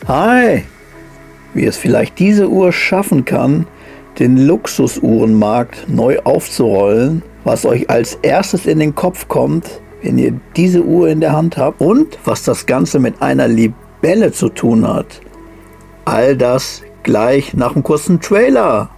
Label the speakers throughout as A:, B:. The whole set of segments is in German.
A: Hi! Wie es vielleicht diese Uhr schaffen kann, den Luxusuhrenmarkt neu aufzurollen, was euch als erstes in den Kopf kommt, wenn ihr diese Uhr in der Hand habt und was das Ganze mit einer Libelle zu tun hat. All das gleich nach einem kurzen Trailer.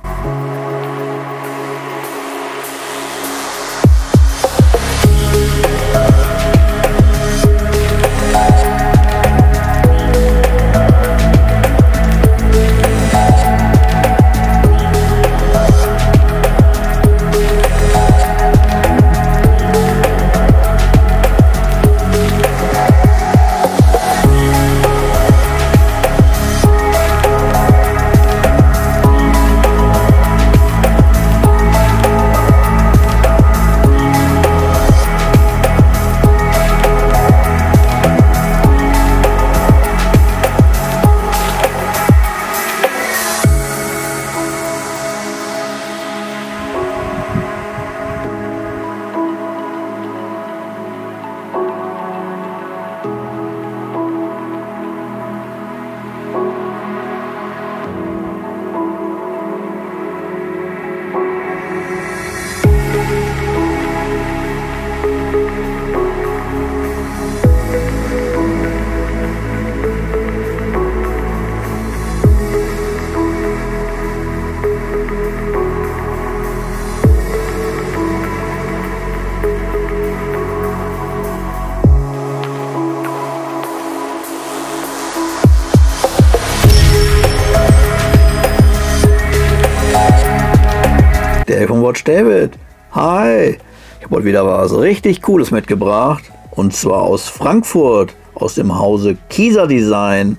A: Der von Watch David. Hi! Ich habe heute wieder was richtig Cooles mitgebracht. Und zwar aus Frankfurt, aus dem Hause Kieser Design.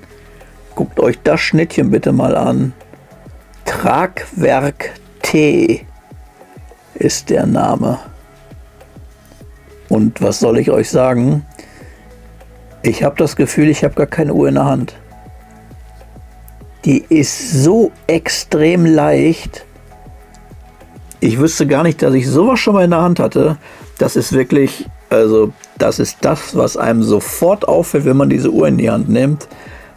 A: Guckt euch das Schnittchen bitte mal an. Tragwerk T ist der Name. Und was soll ich euch sagen? Ich habe das Gefühl, ich habe gar keine Uhr in der Hand. Die ist so extrem leicht. Ich wüsste gar nicht, dass ich sowas schon mal in der Hand hatte. Das ist wirklich, also das ist das, was einem sofort auffällt, wenn man diese Uhr in die Hand nimmt.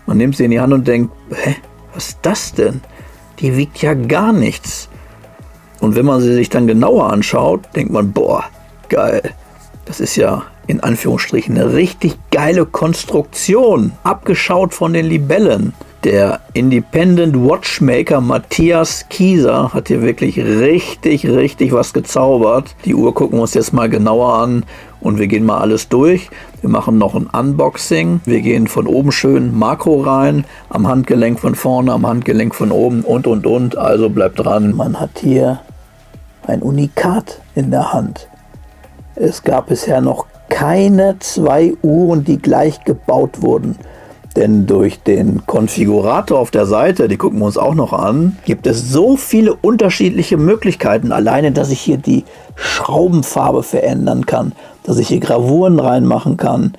A: Man nimmt sie in die Hand und denkt, hä, was ist das denn? Die wiegt ja gar nichts. Und wenn man sie sich dann genauer anschaut, denkt man, boah, geil. Das ist ja in Anführungsstrichen eine richtig geile Konstruktion. Abgeschaut von den Libellen. Der Independent Watchmaker Matthias Kieser hat hier wirklich richtig was gezaubert. Die Uhr gucken wir uns jetzt mal genauer an und wir gehen mal alles durch. Wir machen noch ein Unboxing. Wir gehen von oben schön Makro rein, am Handgelenk von vorne, am Handgelenk von oben und. Also bleibt dran. Man hat hier ein Unikat in der Hand. Es gab bisher noch keine zwei Uhren, die gleich gebaut wurden. Denn durch den Konfigurator auf der Seite, die gucken wir uns auch noch an, gibt es so viele unterschiedliche Möglichkeiten. Alleine, dass ich hier die Schraubenfarbe verändern kann, dass ich hier Gravuren reinmachen kann.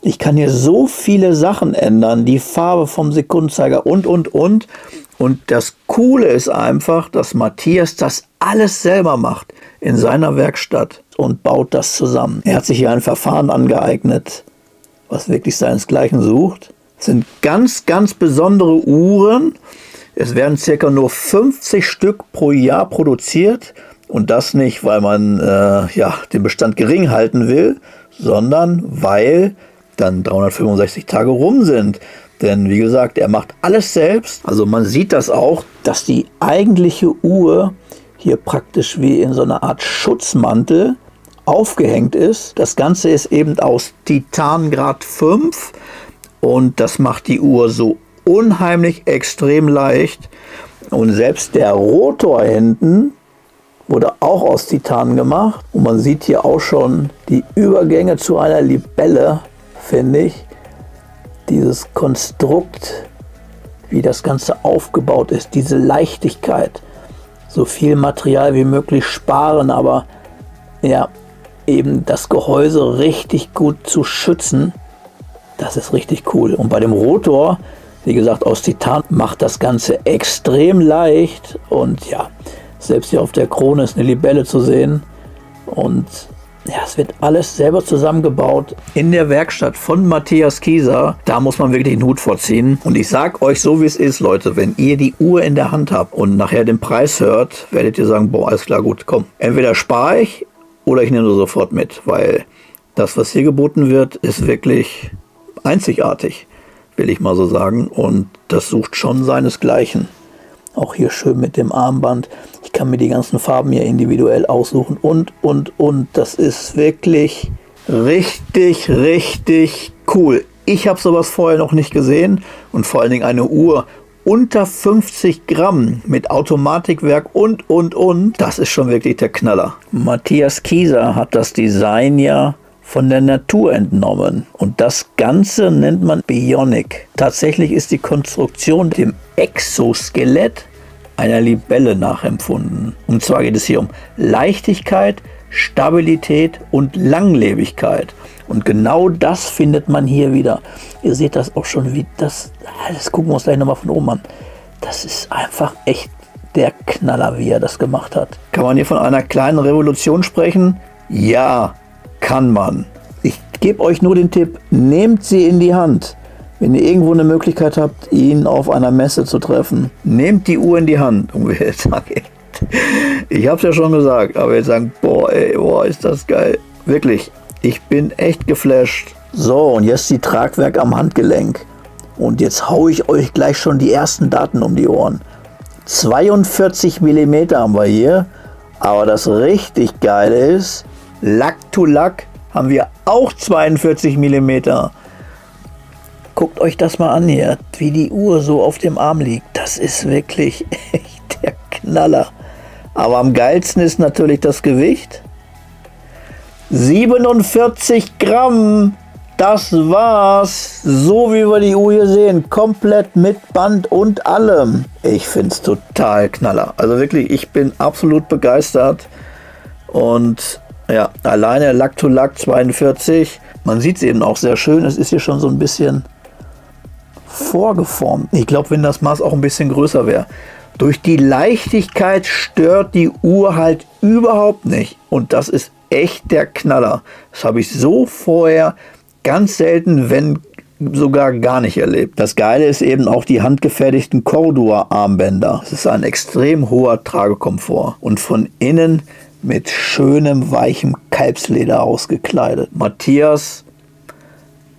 A: Ich kann hier so viele Sachen ändern, die Farbe vom Sekundenzeiger und. Und das Coole ist einfach, dass Matthias das alles selber macht in seiner Werkstatt und baut das zusammen. Er hat sich hier ein Verfahren angeeignet, was wirklich seinesgleichen sucht. Es sind ganz besondere Uhren. Es werden circa nur 50 Stück pro Jahr produziert. Und das nicht, weil man den Bestand gering halten will, sondern weil dann 365 Tage rum sind. Denn wie gesagt, er macht alles selbst. Also man sieht das auch, dass die eigentliche Uhr hier praktisch wie in so einer Art Schutzmantel aufgehängt ist. Das Ganze ist eben aus Titan Grad 5. Und das macht die Uhr so unheimlich extrem leicht. Und selbst der Rotor hinten wurde auch aus Titan gemacht. Und man sieht hier auch schon die Übergänge zu einer Libelle, finde ich. Dieses Konstrukt, wie das Ganze aufgebaut ist, diese Leichtigkeit. So viel Material wie möglich sparen, aber ja, eben das Gehäuse richtig gut zu schützen. Das ist richtig cool. Und bei dem Rotor, wie gesagt, aus Titan, macht das Ganze extrem leicht. Und ja, selbst hier auf der Krone ist eine Libelle zu sehen. Und Ja, es wird alles selber zusammengebaut in der Werkstatt von Matthias Kieser. Da muss man wirklich den Hut vorziehen. Und ich sag euch so, wie es ist, Leute, wenn ihr die Uhr in der Hand habt und nachher den Preis hört, werdet ihr sagen, boah, alles klar, gut, komm. Entweder spare ich oder ich nehme sie sofort mit, weil das, was hier geboten wird, ist wirklich einzigartig, will ich mal so sagen. Und das sucht schon seinesgleichen. Auch hier schön mit dem Armband. Ich kann mir die ganzen Farben hier individuell aussuchen und. Das ist wirklich richtig, richtig cool. Ich habe sowas vorher noch nicht gesehen und vor allen Dingen eine Uhr unter 50 Gramm mit Automatikwerk und. Das ist schon wirklich der Knaller. Matthias Kieser hat das Design ja von der Natur entnommen. Und das Ganze nennt man Bionic. Tatsächlich ist die Konstruktion dem Exoskelett einer Libelle nachempfunden. Und zwar geht es hier um Leichtigkeit, Stabilität und Langlebigkeit. Und genau das findet man hier wieder. Ihr seht das auch schon, wie das gucken wir uns gleich nochmal von oben an. Das ist einfach echt der Knaller, wie er das gemacht hat. Kann man hier von einer kleinen Revolution sprechen? Ja, kann man. Ich gebe euch nur den Tipp, nehmt sie in die Hand. Wenn ihr irgendwo eine Möglichkeit habt, ihn auf einer Messe zu treffen, nehmt die Uhr in die Hand. Und wir jetzt sagen, ich habe es ja schon gesagt, aber jetzt sagen, boah, ey, boah, ist das geil. Wirklich, ich bin echt geflasht. So, und jetzt die Tragwerk am Handgelenk. Und jetzt haue ich euch gleich schon die ersten Daten um die Ohren. 42 mm haben wir hier, aber das richtig geile ist, Lack-to-Lack haben wir auch 42 mm. Guckt euch das mal an hier, wie die Uhr so auf dem Arm liegt. Das ist wirklich echt der Knaller. Aber am geilsten ist natürlich das Gewicht. 47 Gramm. Das war's. So wie wir die Uhr hier sehen. Komplett mit Band und allem. Ich finde es total Knaller. Also wirklich, ich bin absolut begeistert. Und ja, alleine Lack-to-Lack 42. Man sieht es eben auch sehr schön. Es ist hier schon so ein bisschen vorgeformt. Ich glaube, wenn das Maß auch ein bisschen größer wäre. Durch die Leichtigkeit stört die Uhr halt überhaupt nicht. Und das ist echt der Knaller. Das habe ich so vorher ganz selten, wenn sogar gar nicht erlebt. Das Geile ist eben auch die handgefertigten Cordua-Armbänder. Es ist ein extrem hoher Tragekomfort. Und von innen mit schönem, weichem Kalbsleder ausgekleidet. Matthias,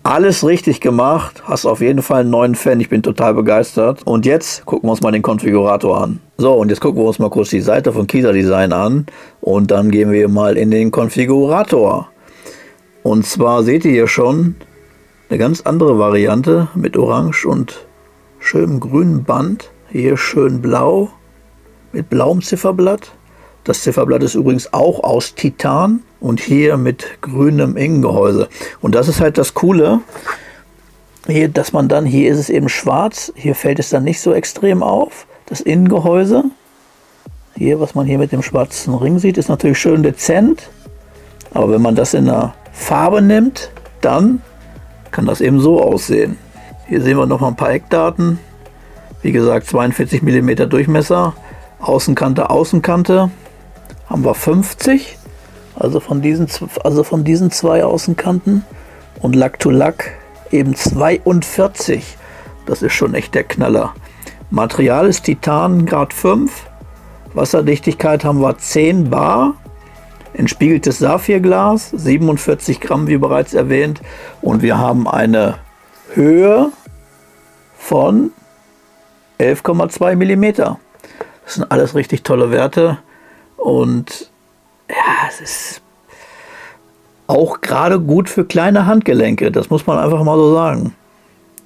A: alles richtig gemacht. Hast auf jeden Fall einen neuen Fan. Ich bin total begeistert. Und jetzt gucken wir uns mal den Konfigurator an. So, und jetzt gucken wir uns mal kurz die Seite von Kieser Design an. Und dann gehen wir mal in den Konfigurator. Und zwar seht ihr hier schon eine ganz andere Variante mit Orange und schönem grünen Band. Hier schön blau mit blauem Zifferblatt. Das Zifferblatt ist übrigens auch aus Titan und hier mit grünem Innengehäuse. Und das ist halt das Coole, hier, dass man dann, hier ist es eben schwarz, hier fällt es dann nicht so extrem auf, das Innengehäuse. Hier, was man hier mit dem schwarzen Ring sieht, ist natürlich schön dezent. Aber wenn man das in der Farbe nimmt, dann kann das eben so aussehen. Hier sehen wir noch mal ein paar Eckdaten. Wie gesagt, 42 mm Durchmesser, Außenkante, Außenkante. Haben wir 50, also von diesen zwei Außenkanten, und Lack-to-Lack eben 42. Das ist schon echt der Knaller. Material ist Titan Grad 5, Wasserdichtigkeit haben wir 10 bar, entspiegeltes Saphirglas, 47 Gramm wie bereits erwähnt, und wir haben eine Höhe von 11,2 mm. Das sind alles richtig tolle Werte. Und ja, es ist auch gerade gut für kleine Handgelenke. Das muss man einfach mal so sagen.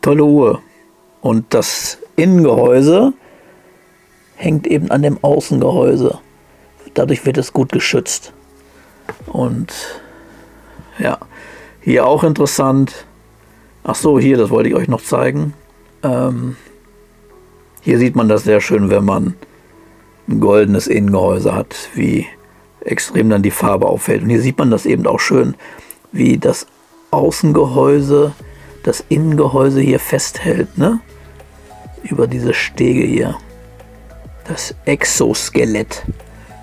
A: Tolle Uhr. Und das Innengehäuse hängt eben an dem Außengehäuse. Dadurch wird es gut geschützt. Und ja, hier auch interessant. Ach so, hier, das wollte ich euch noch zeigen. Hier sieht man das sehr schön, wenn man ein goldenes Innengehäuse hat, wie extrem dann die Farbe auffällt. Und hier sieht man das eben auch schön, wie das Außengehäuse das Innengehäuse hier festhält, ne? Über diese Stege hier. Das Exoskelett.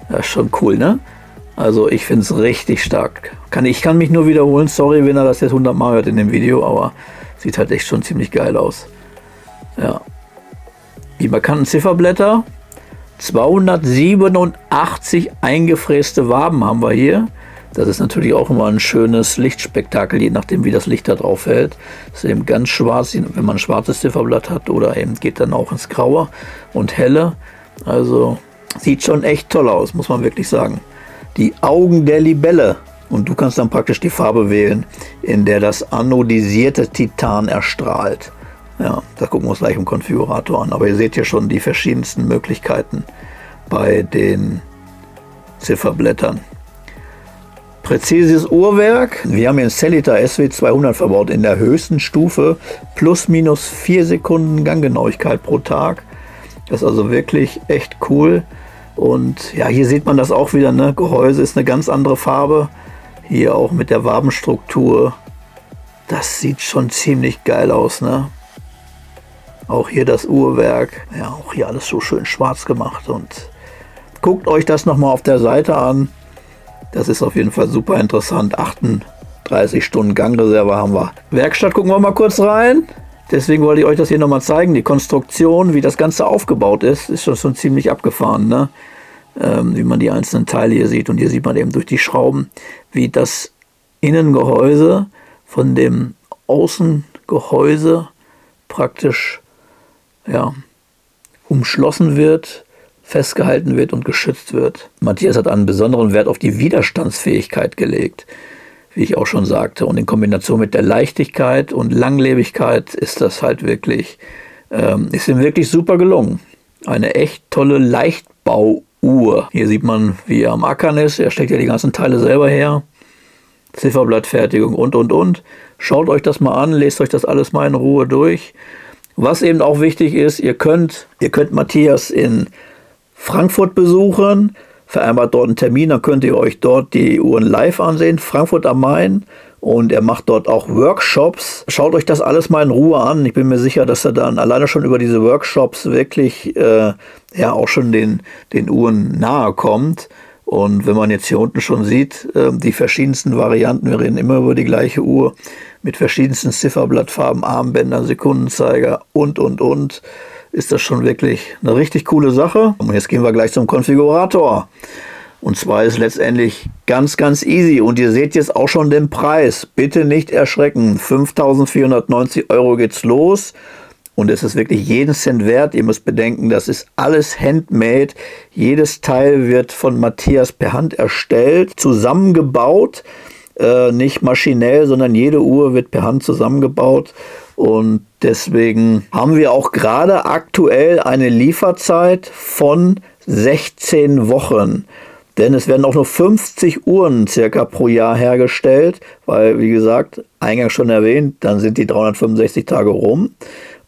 A: Das ist schon cool, ne? Also ich finde es richtig stark. Ich kann mich nur wiederholen, sorry, wenn er das jetzt 100 Mal hört in dem Video, aber sieht halt echt schon ziemlich geil aus. Ja. Die markanten Zifferblätter. 287 eingefräste Waben haben wir hier. Das ist natürlich auch immer ein schönes Lichtspektakel, je nachdem wie das Licht da drauf fällt. Das ist eben ganz schwarz, wenn man ein schwarzes Zifferblatt hat, oder eben geht dann auch ins Graue und Helle. Also sieht schon echt toll aus, muss man wirklich sagen. Die Augen der Libelle. Und du kannst dann praktisch die Farbe wählen, in der das anodisierte Titan erstrahlt. Ja, das gucken wir uns gleich im Konfigurator an. Aber ihr seht hier schon die verschiedensten Möglichkeiten bei den Zifferblättern. Präzises Uhrwerk. Wir haben hier ein Sellita SW200 verbaut in der höchsten Stufe. Plus minus 4 Sekunden Ganggenauigkeit pro Tag. Das ist also wirklich echt cool. Und ja, hier sieht man das auch wieder, ne? Gehäuse ist eine ganz andere Farbe. Hier auch mit der Wabenstruktur. Das sieht schon ziemlich geil aus, ne? Auch hier das Uhrwerk. Ja, auch hier alles so schön schwarz gemacht. Und guckt euch das nochmal auf der Seite an. Das ist auf jeden Fall super interessant. 38 Stunden Gangreserve haben wir. Werkstatt gucken wir mal kurz rein. Deswegen wollte ich euch das hier nochmal zeigen. Die Konstruktion, wie das Ganze aufgebaut ist schon ziemlich abgefahren, ne? Wie man die einzelnen Teile hier sieht. Und hier sieht man eben durch die Schrauben, wie das Innengehäuse von dem Außengehäuse praktisch ja, umschlossen wird, festgehalten wird und geschützt wird. Matthias hat einen besonderen Wert auf die Widerstandsfähigkeit gelegt, wie ich auch schon sagte. Und in Kombination mit der Leichtigkeit und Langlebigkeit ist das halt wirklich, ist ihm wirklich super gelungen. Eine echt tolle Leichtbauuhr. Hier sieht man, wie er am Ackern ist. Er steckt ja die ganzen Teile selber her. Zifferblattfertigung und. Schaut euch das mal an, lest euch das alles mal in Ruhe durch. Was eben auch wichtig ist, ihr könnt Matthias in Frankfurt besuchen, vereinbart dort einen Termin, dann könnt ihr euch dort die Uhren live ansehen, Frankfurt am Main, und er macht dort auch Workshops. Schaut euch das alles mal in Ruhe an. Ich bin mir sicher, dass er dann alleine schon über diese Workshops wirklich ja auch schon den Uhren nahe kommt. Und wenn man jetzt hier unten schon sieht, die verschiedensten Varianten, wir reden immer über die gleiche Uhr, mit verschiedensten Zifferblattfarben, Armbändern, Sekundenzeiger und, ist das schon wirklich eine richtig coole Sache. Und jetzt gehen wir gleich zum Konfigurator. Und zwar ist letztendlich ganz easy. Und ihr seht jetzt auch schon den Preis. Bitte nicht erschrecken. 5.490 € geht's los. Und es ist wirklich jeden Cent wert. Ihr müsst bedenken, das ist alles handmade. Jedes Teil wird von Matthias per Hand erstellt, zusammengebaut. Nicht maschinell, sondern jede Uhr wird per Hand zusammengebaut. Und deswegen haben wir auch gerade aktuell eine Lieferzeit von 16 Wochen. Denn es werden auch nur 50 Uhren circa pro Jahr hergestellt, weil, wie gesagt, eingangs schon erwähnt, dann sind die 365 Tage rum.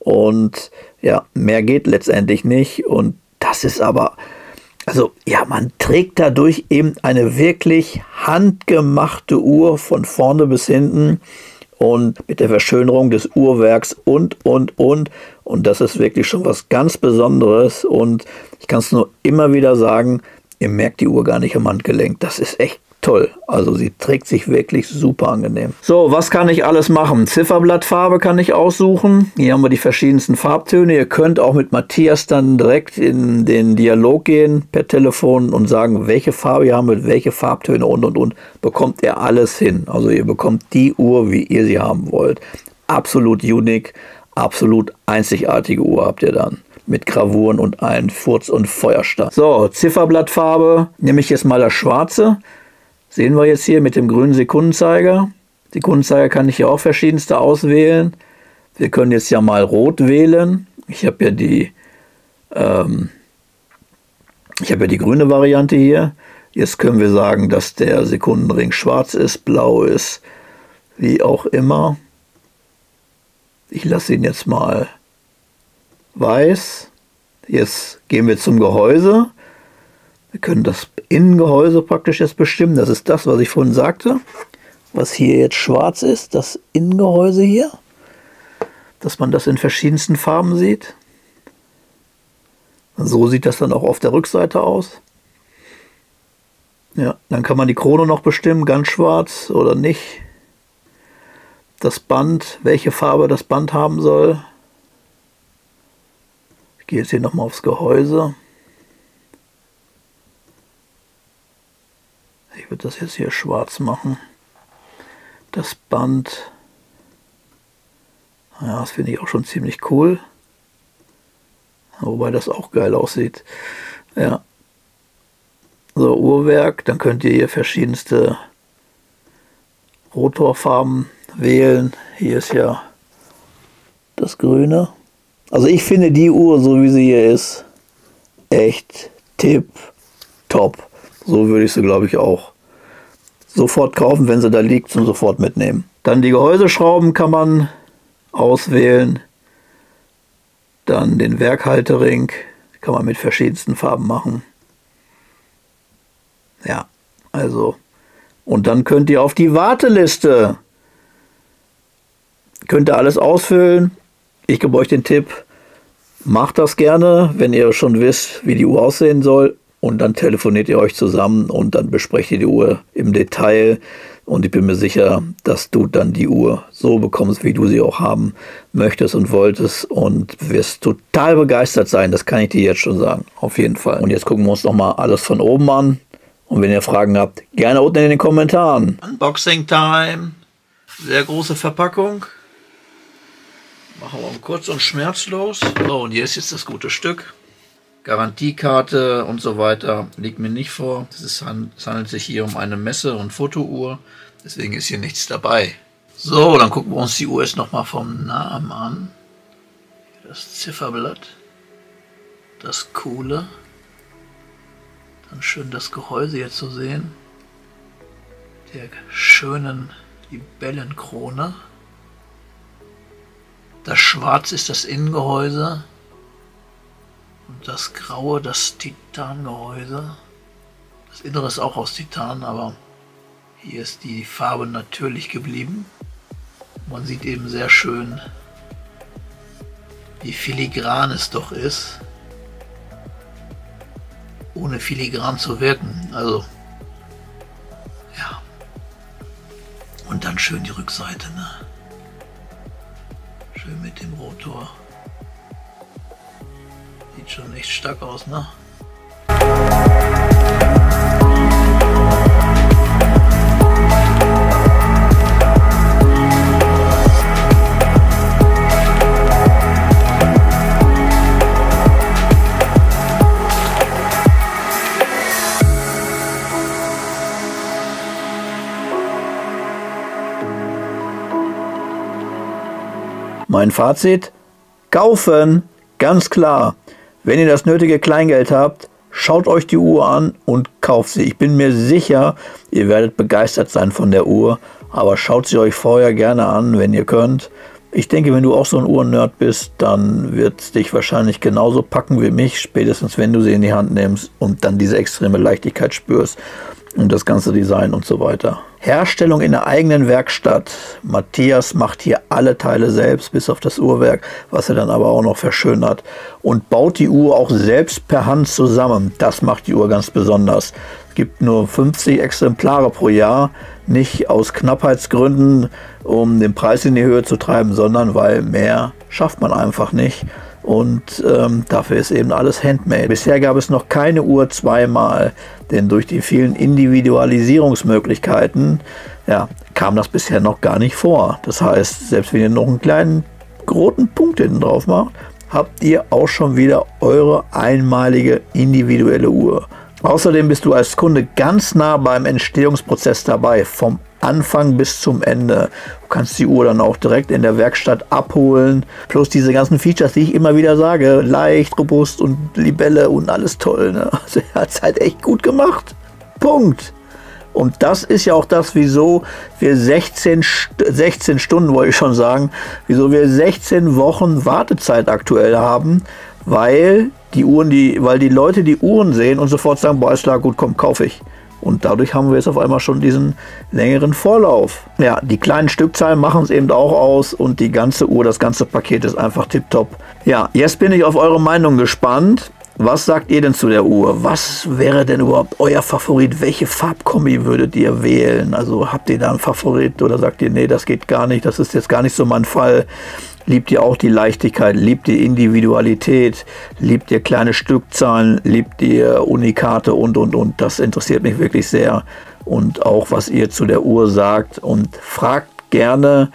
A: Und ja, mehr geht letztendlich nicht. Und das ist aber, also ja, man trägt dadurch eben eine wirklich handgemachte Uhr von vorne bis hinten. Und mit der Verschönerung des Uhrwerks und. Und das ist wirklich schon was ganz Besonderes. Und ich kann es nur immer wieder sagen, ihr merkt die Uhr gar nicht am Handgelenk. Das ist echt toll. Also sie trägt sich wirklich super angenehm. So, was kann ich alles machen? Zifferblattfarbe kann ich aussuchen. Hier haben wir die verschiedensten Farbtöne. Ihr könnt auch mit Matthias dann direkt in den Dialog gehen per Telefon und sagen, welche Farbe ihr haben wollt, welche Farbtöne und. Bekommt ihr alles hin. Also ihr bekommt die Uhr, wie ihr sie haben wollt. Absolut unique, absolut einzigartige Uhr habt ihr dann. Mit Gravuren und ein Furz- und Feuerstein. So, Zifferblattfarbe nehme ich jetzt mal das Schwarze. Sehen wir jetzt hier mit dem grünen Sekundenzeiger. Sekundenzeiger kann ich ja auch verschiedenste auswählen. Wir können jetzt ja mal Rot wählen. Ich habe ja die grüne Variante hier. Jetzt können wir sagen, dass der Sekundenring schwarz ist, blau ist, wie auch immer. Ich lasse ihn jetzt mal weiß. Jetzt gehen wir zum Gehäuse. Wir können das Innengehäuse praktisch jetzt bestimmen. Das ist das, was ich vorhin sagte. Was hier jetzt schwarz ist, das Innengehäuse hier. Dass man das in verschiedensten Farben sieht. So sieht das dann auch auf der Rückseite aus. Ja, dann kann man die Krone noch bestimmen, ganz schwarz oder nicht. Das Band, welche Farbe das Band haben soll. Ich gehe jetzt hier nochmal aufs Gehäuse. Ich würde das jetzt hier schwarz machen. Das Band, ja, das finde ich auch schon ziemlich cool. Wobei das auch geil aussieht. Ja. So, Uhrwerk, dann könnt ihr hier verschiedenste Rotorfarben wählen. Hier ist ja das Grüne. Also ich finde die Uhr, so wie sie hier ist, echt tipptopp. So würde ich sie, glaube ich, auch sofort kaufen, wenn sie da liegt, und sofort mitnehmen. Dann die Gehäuseschrauben kann man auswählen. Dann den Werkhaltering kann man mit verschiedensten Farben machen. Ja, also. Und dann könnt ihr auf die Warteliste. Könnt ihr alles ausfüllen. Ich gebe euch den Tipp, macht das gerne, wenn ihr schon wisst, wie die Uhr aussehen soll. Und dann telefoniert ihr euch zusammen und dann besprecht ihr die Uhr im Detail. Und ich bin mir sicher, dass du dann die Uhr so bekommst, wie du sie auch haben möchtest und wolltest. Und wirst total begeistert sein, das kann ich dir jetzt schon sagen. Auf jeden Fall. Und jetzt gucken wir uns nochmal alles von oben an. Und wenn ihr Fragen habt, gerne unten in den Kommentaren. Unboxing Time. Sehr große Verpackung. Machen wir kurz und schmerzlos. So, und hier ist jetzt das gute Stück. Garantiekarte und so weiter liegt mir nicht vor. Es handelt sich hier um eine Messe- und Fotouhr. Deswegen ist hier nichts dabei. So, dann gucken wir uns die Uhr jetzt nochmal vom Namen an. Das Zifferblatt. Das Coole. Dann schön das Gehäuse hier zu sehen. Der schönen Libellenkrone. Das Schwarz ist das Innengehäuse. Und das Graue das Titangehäuse. Das Innere ist auch aus Titan, aber hier ist die Farbe natürlich geblieben. Man sieht eben sehr schön, wie filigran es doch ist, ohne filigran zu wirken. Also, ja. Und dann schön die Rückseite, ne? Schön mit dem Rotor. Sieht schon echt stark aus, ne? Mein Fazit: kaufen, ganz klar. Wenn ihr das nötige Kleingeld habt, schaut euch die Uhr an und kauft sie. Ich bin mir sicher, ihr werdet begeistert sein von der Uhr, aber schaut sie euch vorher gerne an, wenn ihr könnt. Ich denke, wenn du auch so ein Uhrennerd bist, dann wird es dich wahrscheinlich genauso packen wie mich, spätestens wenn du sie in die Hand nimmst und dann diese extreme Leichtigkeit spürst und das ganze Design und so weiter. Herstellung in der eigenen Werkstatt. Matthias macht hier alle Teile selbst, bis auf das Uhrwerk, was er dann aber auch noch verschönert. Und baut die Uhr auch selbst per Hand zusammen. Das macht die Uhr ganz besonders. Es gibt nur 50 Exemplare pro Jahr. Nicht aus Knappheitsgründen, um den Preis in die Höhe zu treiben, sondern weil mehr schafft man einfach nicht. Und dafür ist eben alles handmade. Bisher gab es noch keine Uhr zweimal, denn durch die vielen Individualisierungsmöglichkeiten kam das bisher noch gar nicht vor. Das heißt, selbst wenn ihr noch einen kleinen roten Punkt hinten drauf macht, habt ihr auch schon wieder eure einmalige individuelle Uhr. Außerdem bist du als Kunde ganz nah beim Entstehungsprozess dabei, vom Anfang bis zum Ende. Du kannst die Uhr dann auch direkt in der Werkstatt abholen. Plus diese ganzen Features, die ich immer wieder sage. Leicht, robust und Libelle und alles toll. Ne? Also er hat es halt echt gut gemacht. Punkt. Und das ist ja auch das, wieso wir 16 Stunden, wollte ich schon sagen, wieso wir 16 Wochen Wartezeit aktuell haben, weil die Leute die Uhren sehen und sofort sagen, boah, ist klar, gut, komm, kaufe ich. Und dadurch haben wir jetzt auf einmal schon diesen längeren Vorlauf. Ja, die kleinen Stückzahlen machen es eben auch aus und die ganze Uhr, das ganze Paket ist einfach tipptopp. Ja, jetzt bin ich auf eure Meinung gespannt. Was sagt ihr denn zu der Uhr? Was wäre denn überhaupt euer Favorit? Welche Farbkombi würdet ihr wählen? Also habt ihr da einen Favorit oder sagt ihr, nee, das geht gar nicht, das ist jetzt gar nicht so mein Fall? Liebt ihr auch die Leichtigkeit? Liebt ihr Individualität? Liebt ihr kleine Stückzahlen? Liebt ihr Unikate und? Das interessiert mich wirklich sehr. Und auch, was ihr zu der Uhr sagt. Und fragt gerne,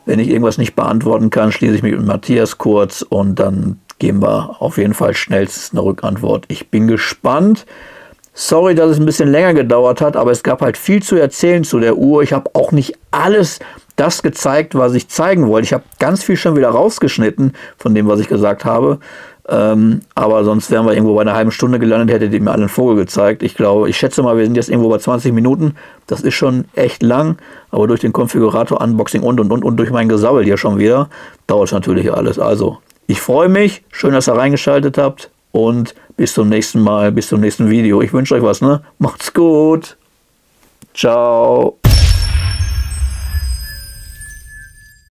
A: wenn ich irgendwas nicht beantworten kann, schließe ich mich mit Matthias kurz und dann geben wir auf jeden Fall schnellstens eine Rückantwort. Ich bin gespannt. Sorry, dass es ein bisschen länger gedauert hat, aber es gab halt viel zu erzählen zu der Uhr. Ich habe auch nicht alles das gezeigt, was ich zeigen wollte. Ich habe ganz viel schon wieder rausgeschnitten von dem, was ich gesagt habe. Aber sonst wären wir irgendwo bei einer halben Stunde gelandet, hättet ihr mir alle einen Vogel gezeigt. Ich schätze mal, wir sind jetzt irgendwo bei 20 Minuten. Das ist schon echt lang, aber durch den Konfigurator, Unboxing und durch mein Gesabbel hier schon wieder, dauert es natürlich alles. Also, ich freue mich. Schön, dass ihr reingeschaltet habt und bis zum nächsten Mal, bis zum nächsten Video. Ich wünsche euch was, ne? Macht's gut. Ciao.